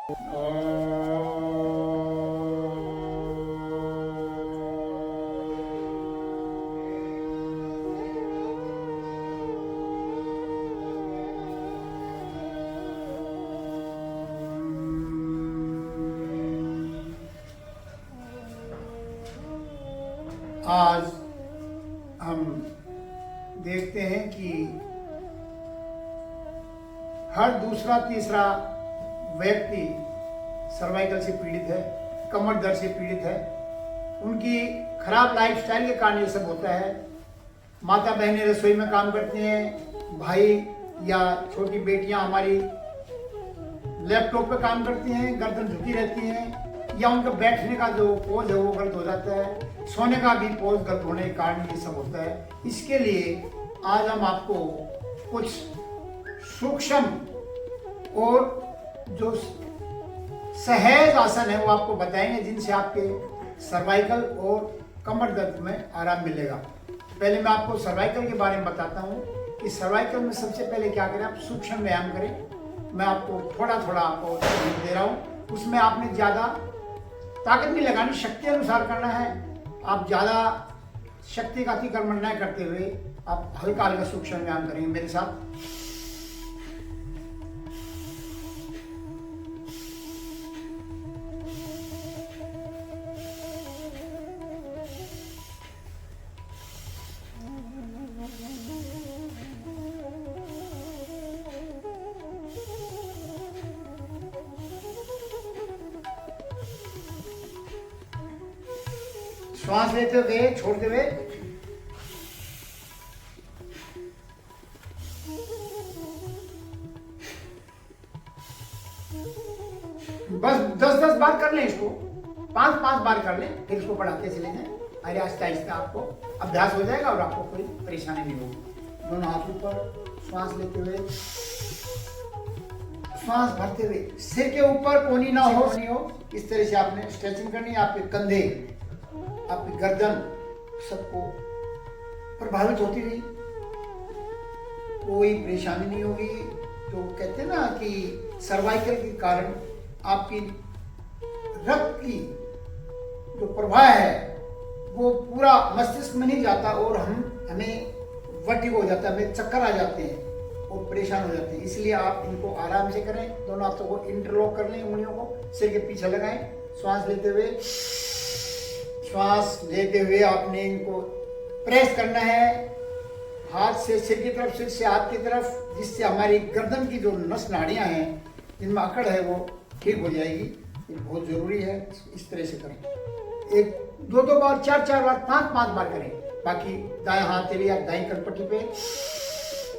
आज हम देखते हैं कि हर दूसरा तीसरा व्यक्ति सर्वाइकल से पीड़ित है, कमर दर्द से पीड़ित है। उनकी खराब लाइफस्टाइल के कारण ये सब होता है। माता बहनें रसोई में काम करती हैं, भाई या छोटी बेटियां हमारी लैपटॉप पे काम करती हैं, गर्दन झुकी रहती हैं, या उनका बैठने का जो पोज है वो गलत हो जाता है, सोने का भी पोज गलत होने के कारण ये सब होता है। इसके लिए आज हम आपको कुछ सूक्ष्म और जो सहज आसन है वो आपको बताएंगे, जिनसे आपके सर्वाइकल और कमर दर्द में आराम मिलेगा। पहले मैं आपको सर्वाइकल के बारे में बताता हूँ कि सर्वाइकल में सबसे पहले क्या करें, आप सूक्ष्म व्यायाम करें। मैं आपको थोड़ा थोड़ा आपको दे रहा हूँ, उसमें आपने ज़्यादा ताकत नहीं लगानी, शक्ति अनुसार करना है। आप ज़्यादा शक्ति का अतिक्रमण न करते हुए आप हल्का हल्का सूक्ष्म व्यायाम करेंगे मेरे साथ। श्वास लेते हुए छोड़ते हुए, बस 10-10 बार कर लें इसको, 5-5 बार कर लें, फिर इसको बढ़ाते चले जाएं। अरे आहिस्ता आहिस्ता आपको अभ्यास हो जाएगा और आपको कोई परेशानी नहीं होगी। दोनों हाथ ऊपर, श्वास लेते हुए, श्वास भरते हुए, सिर के ऊपर कोनी ना हो, इस तरह से आपने स्ट्रेचिंग करनी है। आपके कंधे, आपकी गर्दन सबको प्रभावित होती रही, कोई परेशानी नहीं होगी। तो कहते हैं ना कि सर्वाइकल के कारण आपकी रक्त की जो प्रवाह है वो पूरा मस्तिष्क में नहीं जाता और हमें वर्टिगो हो जाता है, हमें चक्कर आ जाते हैं और परेशान हो जाते हैं। इसलिए आप इनको आराम से करें। दोनों हाथों को इंटरलॉक कर लें, उंगलियों को सिर के पीछे लगाएं। श्वास लेते हुए, श्वास लेते हुए आपने इनको प्रेस करना है, हाथ से सिर की तरफ, सिर से हाथ की तरफ, जिससे हमारी गर्दन की जो नस नाड़ियां हैं जिनमें अकड़ है वो ठीक हो जाएगी। ये बहुत जरूरी है। इस तरह से करें, एक 2-2 बार, 4-4 बार, 5-5 बार करें। बाकी दाएं हाथ या दाएं कनपट्टी पे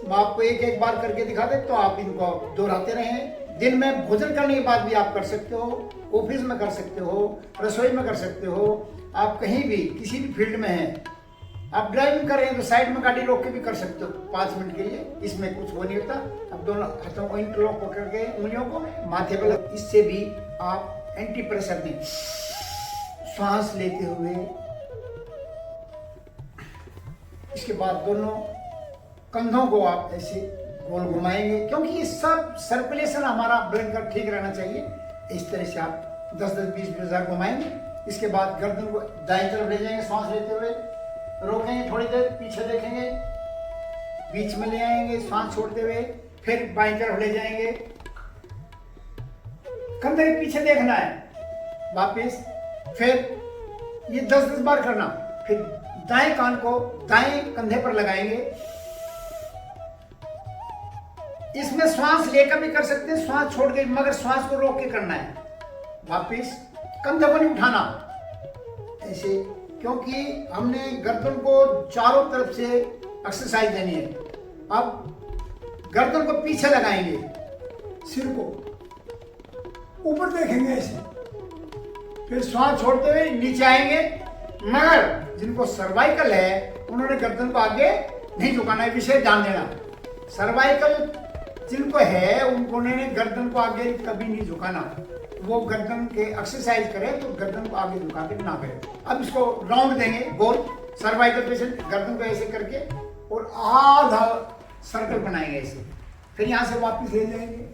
मैं आपको एक बार करके दिखा दे, तो आप इनको दोहराते रहें। दिन में भोजन करने के बाद भी आप कर सकते हो, ऑफिस में कर सकते हो, रसोई में कर सकते हो, आप कहीं भी किसी भी फील्ड में हैं। आप ड्राइविंग कर रहे हैं तो साइड में गाड़ी रोक के भी कर सकते हो 5 मिनट के लिए, इसमें कुछ वो नहीं होता। अब दोनों हाथों को इंटरलॉक पकड़ के उंगलियों को माथे पर, इससे भी आप एंटी प्रेशर दें। श्वास लेते हुए, इसके बाद दोनों कंधों को आप ऐसे गोल घुमाएंगे, क्योंकि ये सब सर्कुलेशन हमारा ब्लड का ठीक रहना चाहिए। इस तरह से आप 10-10, 20-20 बार घुमाएंगे। इसके बाद गर्दन को दाएं तरफ ले जाएंगे, सांस लेते हुए रोकेंगे, थोड़ी देर पीछे देखेंगे, बीच में ले आएंगे, सांस छोड़ते हुए, फिर बाएं तरफ ले जाएंगे, कंधे के पीछे देखना है, वापस फिर ये 10-10 बार करना। फिर दाएं कान को दाएं कंधे पर लगाएंगे। इसमें श्वास लेकर भी कर सकते हैं, श्वास छोड़ के, मगर श्वास को रोक के करना है। वापिस कंधे को नहीं उठाना ऐसे, क्योंकि हमने गर्दन को चारों तरफ से एक्सरसाइज देनी है। अब गर्दन को पीछे लगाएंगे, सिर को ऊपर देखेंगे ऐसे, फिर श्वास छोड़ते हुए नीचे आएंगे। मगर जिनको सर्वाइकल है उन्होंने गर्दन को आगे नहीं झुकाना है, विषय ध्यान देना। सर्वाइकल जिनको है उन्होंने गर्दन को आगे कभी नहीं झुकाना। वो गर्दन के एक्सरसाइज करें तो गर्दन को आगे झुका के ना करें। अब इसको राउंड देंगे गोल, सर्वाइकल पेशेंट गर्दन को ऐसे करके और आधा सर्कल बनाएंगे ऐसे, फिर यहाँ से वापस ले जाएंगे,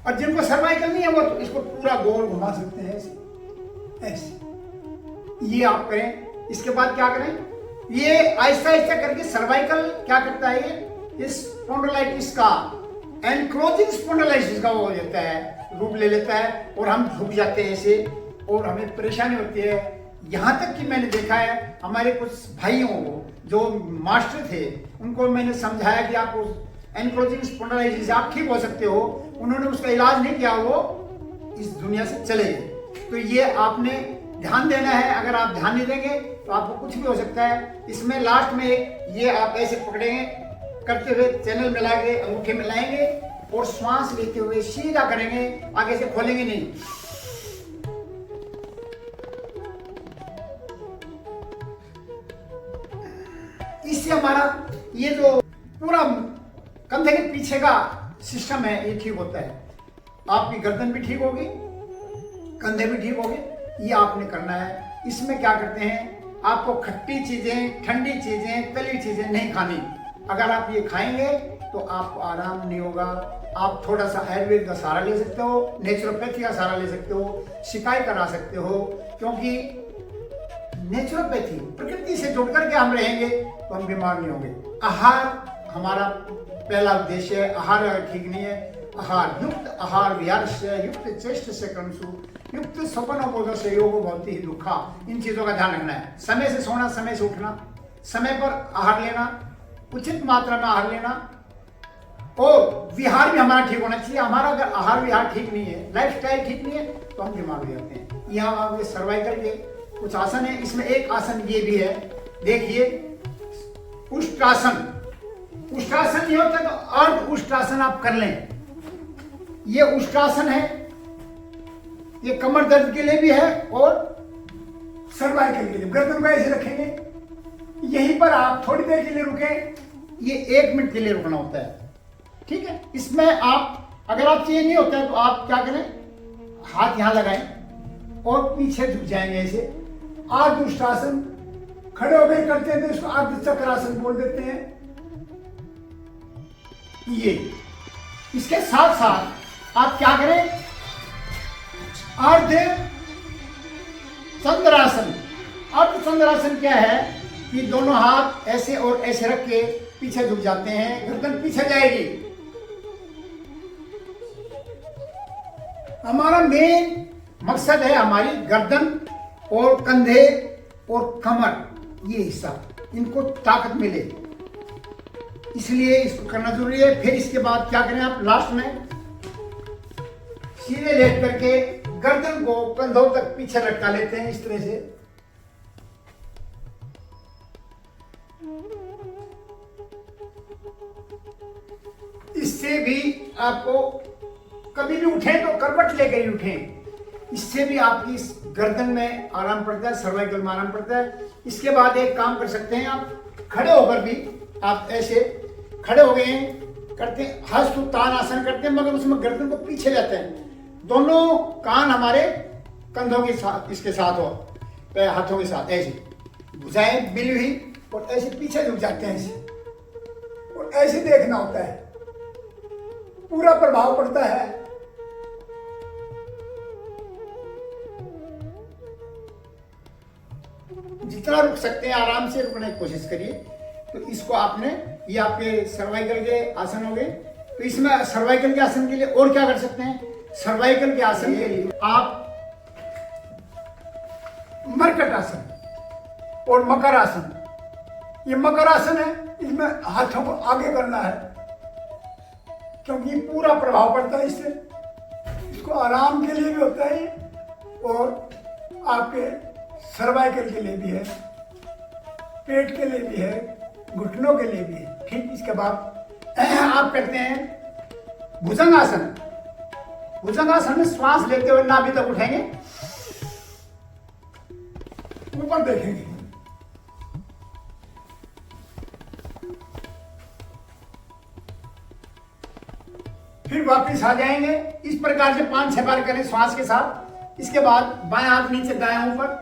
और जिनको सर्वाइकल नहीं है वो तो इसको पूरा गोल घुमा सकते हैं ऐसे ऐसे। ये आप करें। इसके बाद क्या करें, ये आहिस्ता आहिस्ता करके सर्वाइकल क्या करता है, ये इस स्पॉन्डिलाइटिस का एनक्रोजिंग स्पॉन्डिलाइटिस का वो हो जाता है, रूप ले लेता है और हम झुक जाते हैं ऐसे और हमें परेशानी होती है। यहाँ तक कि मैंने देखा है हमारे कुछ भाइयों को जो मास्टर थे उनको मैंने समझाया कि आप उस एनक्रोजिंग स्पॉन्डिलाइटिस से आप ठीक हो सकते हो, उन्होंने उसका इलाज नहीं किया, वो इस दुनिया से चले गए। तो ये आपने ध्यान देना है, अगर आप ध्यान नहीं देंगे तो आपको कुछ भी हो सकता है। इसमें लास्ट में ये आप ऐसे पकड़ेंगे करते हुए चैनल मिला के अंगूठे मिलाएंगे और श्वास लेते हुए सीधा करेंगे, आगे से खोलेंगे नहीं। इससे हमारा ये जो पूरा कंधे के पीछे का सिस्टम है ये ठीक होता है। आपकी गर्दन भी ठीक होगी, कंधे भी ठीक होंगे। ये आपने करना है। इसमें क्या करते हैं, आपको खट्टी चीजें, ठंडी चीजें, तली चीजें नहीं खानी। अगर आप ये खाएंगे तो आपको आराम नहीं होगा। आप थोड़ा सा आयुर्वेद का सहारा ले सकते हो, नेचुरोपैथी का सहारा ले सकते हो, शिकायत करा सकते हो, क्योंकि नेचुरोपैथी प्रकृति से जुड़ करके हम रहेंगे तो हम बीमार नहीं होंगे। आहार हमारा पहला उद्देश्य है। आहार अगर ठीक नहीं है, आहार युक्त आहार विहार से युक्त चेष्ट से क्रमसु युक्त स्वप्न बोध से योग भवति ही दुखा। इन चीजों का ध्यान रखना है। समय से सोना, समय से उठना, समय पर आहार लेना, उचित मात्रा में आहार लेना और विहार भी हमारा ठीक होना चाहिए। हमारा अगर आहार विहार ठीक नहीं है, लाइफ स्टाइल ठीक नहीं है तो हम बीमार हो जाते हैं। यहाँ आपके सर्वाइकल के कुछ आसन है। इसमें एक आसन ये भी है, देखिए उष्ट्रासन। उष्ट्रासन नहीं होता तो अर्ध उष्ट्रासन आप कर लें। ये उष्ट्रासन है, ये कमर दर्द के लिए भी है और सर्वाइकल के लिए। गर्दन को ऐसे रखेंगे, यहीं पर आप थोड़ी देर के लिए रुके, ये 1 मिनट के लिए रुकना होता है, ठीक है। इसमें आप अगर आपसे ये नहीं होता है तो आप क्या करें, हाथ यहां लगाएं और पीछे झुक जाएंगे ऐसे। अर्ध उष्ट्रासन खड़े हो गए करते हैं तो इसको अर्ध चक्रासन बोल देते हैं। ये इसके साथ साथ आप क्या करें, अर्ध चंद्रासन। अर्ध चंद्रासन क्या है कि दोनों हाथ ऐसे और ऐसे रख के पीछे झुक जाते हैं, गर्दन पीछे जाएगी। हमारा मेन मकसद है हमारी गर्दन और कंधे और कमर, ये हिस्सा, इनको ताकत मिले, इसलिए इसको करना जरूरी है। फिर इसके बाद क्या करें, आप लास्ट में सीधे लेट करके गर्दन को कंधों तक पीछे लटका लेते हैं इस तरह से। इससे भी आपको कभी भी उठें तो करवट लेकर ही उठें, इससे भी आपकी इस गर्दन में आराम पड़ता है, सर्वाइकल में आराम पड़ता है। इसके बाद एक काम कर सकते हैं, आप खड़े होकर भी आप ऐसे खड़े हो गए हैं करते हैं, हस्तउत्थान आसन करते हैं, मगर उसमें गर्दन को पीछे लेते हैं। दोनों कान हमारे कंधों के साथ, इसके साथ हो, हाथों के साथ ऐसे भुजाएं मिली हुई और ऐसे पीछे झुक जाते हैं ऐसे, और ऐसे देखना होता है, पूरा प्रभाव पड़ता है। जितना रुक सकते हैं आराम से रुकने की कोशिश करिए। तो इसको आपने, ये आपके सर्वाइकल के आसन हो गए। तो इसमें सर्वाइकल के आसन के लिए और क्या कर सकते हैं, सर्वाइकल के आसन के लिए आप मरकट आसन और मकर आसन, ये मकर आसन है, इसमें हाथों को आगे करना है क्योंकि पूरा प्रभाव पड़ता है इससे। इसको आराम के लिए भी होता है और आपके सर्वाइकल के लिए भी है, पेट के लिए भी है, घुटनों के लिए भी है, ठीक। इसके बाद आप करते हैं भुजंगासन। भुजंगासन में श्वास लेते हुए नाभि तक उठेंगे, ऊपर देखेंगे, फिर वापस आ जाएंगे। इस प्रकार से 5-6 बार करें श्वास के साथ। इसके बाद बाएं हाथ नीचे दाएं ऊपर,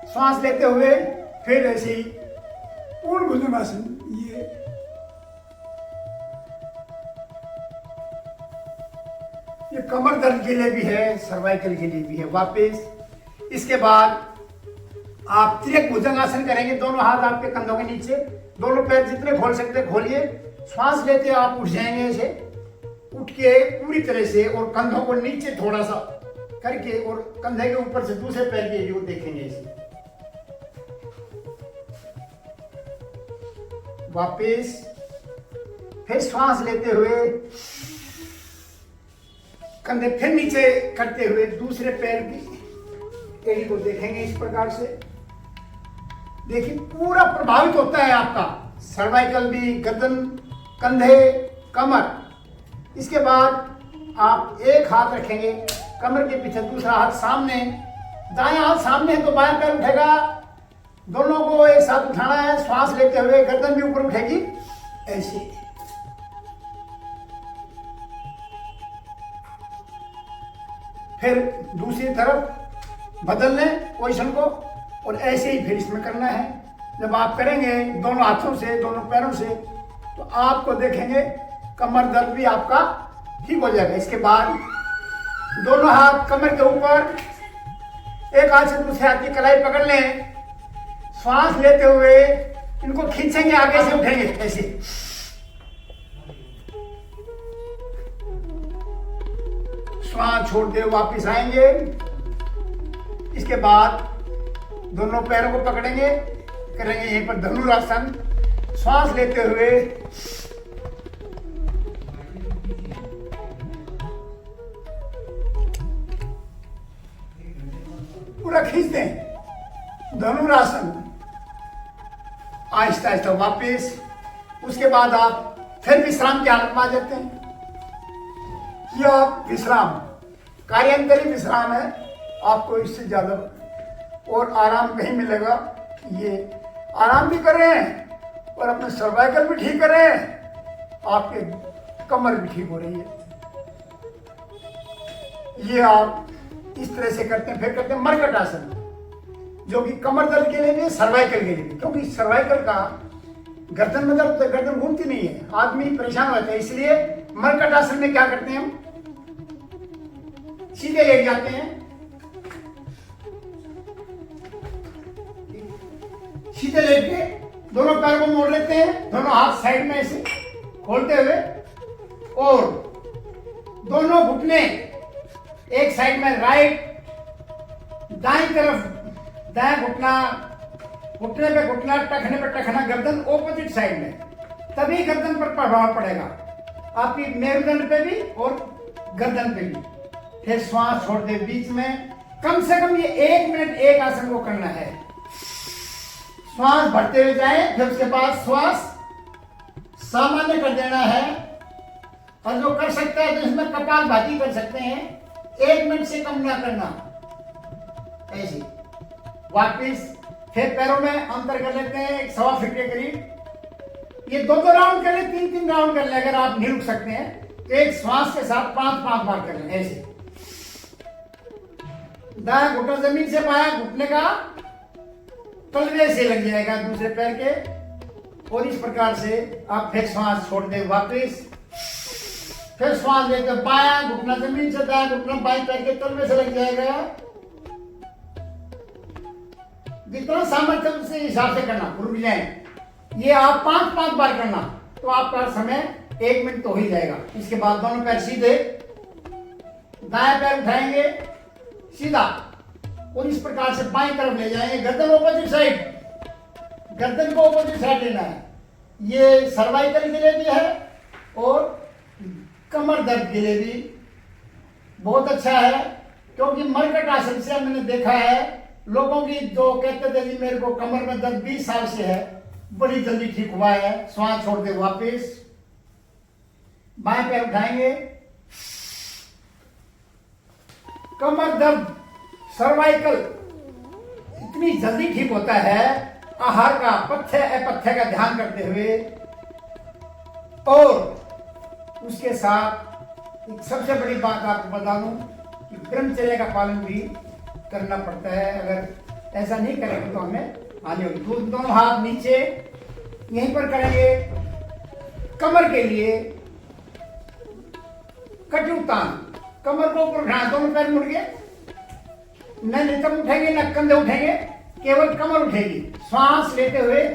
श्वास लेते हुए फिर ऐसे ही पूर्ण भुजंगासन। ये कमर दर्द के लिए भी है, सर्वाइकल के लिए भी है। वापस इसके बाद आप त्रिक भुजंगासन करेंगे। दोनों हाथ आपके कंधों के नीचे, दोनों पैर जितने खोल सकते खोलिए। श्वास लेते आप उठ जाएंगे, ऐसे उठ के पूरी तरह से, और कंधों को नीचे थोड़ा सा करके और कंधे के ऊपर से दूसरे पैर की व्यू देखेंगे ऐसे। वापिस फिर श्वास लेते हुए कंधे फिर नीचे करते हुए दूसरे पैर की एड़ी को देखेंगे इस प्रकार से। देखिए पूरा प्रभावित होता है आपका सर्वाइकल भी, गर्दन, कंधे, कमर। इसके बाद आप एक हाथ रखेंगे कमर के पीछे, दूसरा हाथ सामने। दायां हाथ सामने है तो बायां पैर उठेगा। दोनों को एक साथ उठाना है। श्वास लेते हुए गर्दन भी ऊपर उठेगी ऐसे। फिर दूसरी तरफ बदल लें पोजीशन को, और ऐसे ही फिर इसमें करना है। जब आप करेंगे दोनों हाथों से, दोनों पैरों से, तो आपको देखेंगे कमर दर्द भी आपका ठीक हो जाएगा। इसके बाद दोनों हाथ कमर के ऊपर, एक हाथ से दूसरे हाथ की कलाई पकड़ लें। श्वास लेते हुए इनको खींचेंगे, आगे से उठेंगे ऐसे। श्वास छोड़ दे, वापिस आएंगे। इसके बाद दोनों पैरों को पकड़ेंगे, करेंगे यहीं पर धनुरासन। श्वास लेते हुए पूरा खींच दें, धनुरासन। आहिस्ता आहिस्ता वापिस। उसके बाद आप फिर विश्राम की हालत में आ जाते हैं। यह विश्राम कार्यांतरी विश्राम है। आपको इससे ज्यादा और आराम नहीं मिलेगा। ये आराम भी करें और अपने सर्वाइकल भी ठीक करें, आपके कमर भी ठीक हो रही है। ये आप इस तरह से करते हैं। फिर करते हैं मरकट आसन, जो कि कमर दर्द के लिए भी, सर्वाइकल के लिए भी। क्योंकि सर्वाइकल का गर्दन में दर्द, गर्दन घूमती नहीं है, आदमी परेशान होता है। इसलिए मरकट आसन में क्या करते हैं, हम सीधे लेट जाते हैं। सीधे लेट के दोनों पैर को मोड़ लेते हैं, दोनों हाथ साइड में ऐसे खोलते हुए, और दोनों घुटने एक साइड में राइट, दाईं तरफ दायां घुटना, घुटने पे घुटना, टखने पे टखना, गर्दन ऑपोजिट साइड में। तभी गर्दन पर प्रभाव पड़ेगा, आपकी मेरुदंड पे भी और गर्दन पे भी। फिर श्वास छोड़ दे बीच में। कम से कम ये 1 मिनट एक आसन को करना है। श्वास भरते हुए जाए, फिर उसके बाद श्वास सामान्य कर देना है। और जो कर सकता है तो इसमें कपालभाति कर सकते हैं। 1 मिनट से कम ना करना ऐसे। वापिस फिर पैरों में अंतर कर लेते हैं 1.25 फीट के करीब। ये 2 राउंड कर ले, 3 राउंड कर ले। अगर आप नहीं रुक सकते हैं तो एक श्वास के साथ 5 बार कर लें ऐसे। दायां घुटना जमीन से, बायां घुटने का तलवे से लग जाएगा दूसरे पैर के। और इस प्रकार से आप फिर श्वास छोड़ दे, वापिस फिर श्वास लेते, बायां घुटना जमीन से, दायां घुटना बाएं पैर के तलवे से लग जाएगा। जितना सामर्थ्य से हिसाब से करना, रुक जाए। ये आप 5 बार करना तो आपका समय 1 मिनट तो हो ही जाएगा। इसके बाद दोनों पैर सीधे, दायां पैर उठाएंगे सीधा, और इस प्रकार से बाईं तरफ ले जाएंगे। गर्दन ऑपोजिट साइड, गर्दन को ऑपोजिट साइड लेना है। ये सर्वाइकल के लिए भी है और कमर दर्द के लिए भी बहुत अच्छा है। क्योंकि मरकट आसन से मैंने देखा है लोगों की, जो कहते थे जी मेरे को कमर में दर्द 20 साल से है, बड़ी जल्दी ठीक हुआ है। श्वास छोड़ दे, वापिस बाएं पैर उठाएंगे। कमर दर्द, सर्वाइकल इतनी जल्दी ठीक होता है आहार का, पथ्य अपथ्य का ध्यान करते हुए। और उसके साथ एक सबसे बड़ी बात आपको बता दूं कि ब्रह्मचर्य का पालन भी करना पड़ता है। अगर ऐसा नहीं करेंगे तो हमें हानि होगी। दोनों हाथ नीचे यहीं पर करेंगे। कमर के लिए कटुतान कमर को ऊपर उठाना, दोनों पैर मुड़ गए, न नितंब उठेंगे न कंधे उठेंगे, केवल कमर उठेगी। श्वास लेते हुए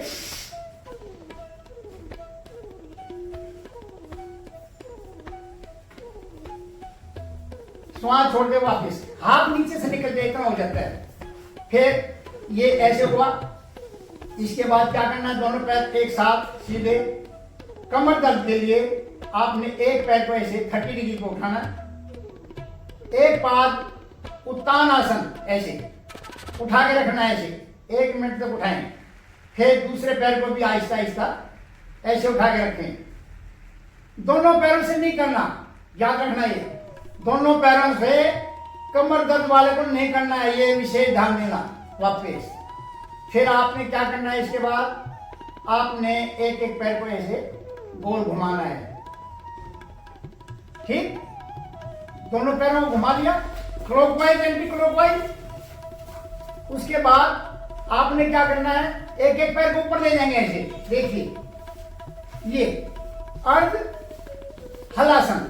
श्वास छोड़ते वापस, हाथ नीचे से निकल जाए, इतना हो जाता है। फिर ये ऐसे हुआ। इसके बाद क्या करना है, दोनों पैर एक साथ सीधे। कमर दर्द के लिए आपने एक पैर को ऐसे 30 डिग्री को उठाना, एक पाद उत्तान आसन ऐसे उठा के रखना है, ऐसे 1 मिनट तक उठाएं। फिर दूसरे पैर को भी आहिस्ता आहिस्ता ऐसे उठा के रखें। दोनों पैरों से नहीं करना, याद रखना, ये दोनों पैरों से कमर दर्द वाले को नहीं करना है, ये विशेष ध्यान देना। वापस फिर आपने क्या करना है, इसके बाद आपने एक एक पैर को ऐसे गोल घुमाना है। ठीक, दोनों पैरों को घुमा दिया क्लॉकवाइज एंटी क्लॉकवाइज। उसके बाद आपने क्या करना है, एक एक पैर को ऊपर ले जाएंगे ऐसे। देखिए ये अर्ध हलासन,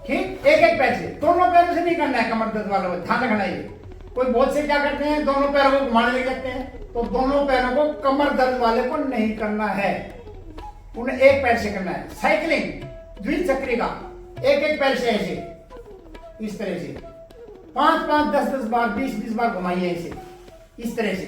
ठीक, एक एक पैर से, दोनों पैरों से नहीं करना है। कमर दर्द वालों को ध्यान रखना है। कोई बहुत से क्या करते हैं, दोनों पैरों को घुमाने लग जाते हैं, तो दोनों पैरों को कमर दर्द वाले को नहीं करना है, उन्हें एक पैर से करना है। साइकिलिंग द्विचक्री का एक एक पैर से ऐसे, इस तरह से 5-5, 10-10 बार, 20-20 बार घुमाइए ऐसे, इस तरह से।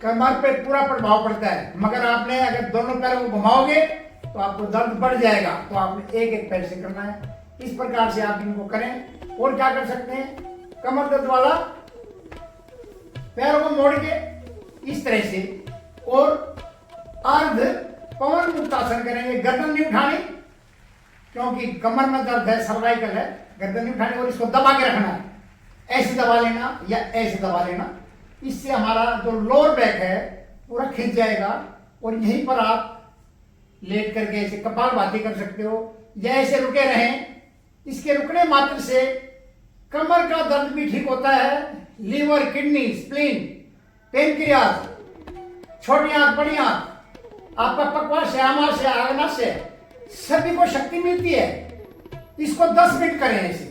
कमर पे पूरा प्रभाव पड़ता है, मगर आपने अगर दोनों पैरों को घुमाओगे तो आपको दर्द बढ़ जाएगा, तो आपने एक एक पैर से करना है। इस प्रकार से आप इनको करें। और क्या कर सकते हैं, कमर दर्द वाला पैरों को मोड़ के इस तरह से, और अर्ध पवन मुक्तासन करेंगे। गर्दन नहीं उठानी, क्योंकि कमर में दर्द है, सर्वाइकल है, गर्दन नहीं उठानी, और इसको दबा के रखना है। ऐसे दबा लेना या ऐसे दबा लेना, इससे हमारा जो लोअर बैक है पूरा खिंच जाएगा। और यहीं पर आप लेट करके ऐसे कपालभाति कर सकते हो, या ऐसे रुके रहें। इसके रुकने मात्र से कमर का दर्द भी ठीक होता है। लीवर, किडनी, स्प्लीन, पेनक्रियास, छोटी आंत, बड़ी आंत, आपका पक्वाशय, आमाशय, आग्नाशय, सभी को शक्ति मिलती है। इसको 10 मिनट करें ऐसे,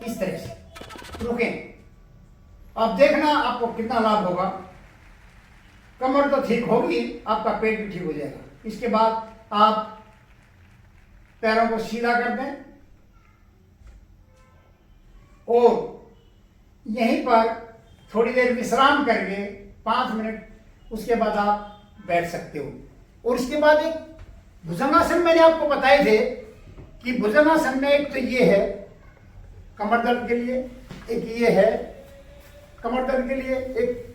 इस तरह से रुकें। अब देखना आपको कितना लाभ होगा। कमर तो ठीक होगी, आपका पेट भी ठीक हो जाएगा। इसके बाद आप पैरों को सीधा कर दें और यहीं पर थोड़ी देर विश्राम करके 5 मिनट, उसके बाद आप बैठ सकते हो। और इसके बाद एक भुजंगासन मैंने आपको बताए थे कि भुजंगासन में एक तो ये है कमर दर्द के लिए, एक ये है कमर दर्द के लिए, एक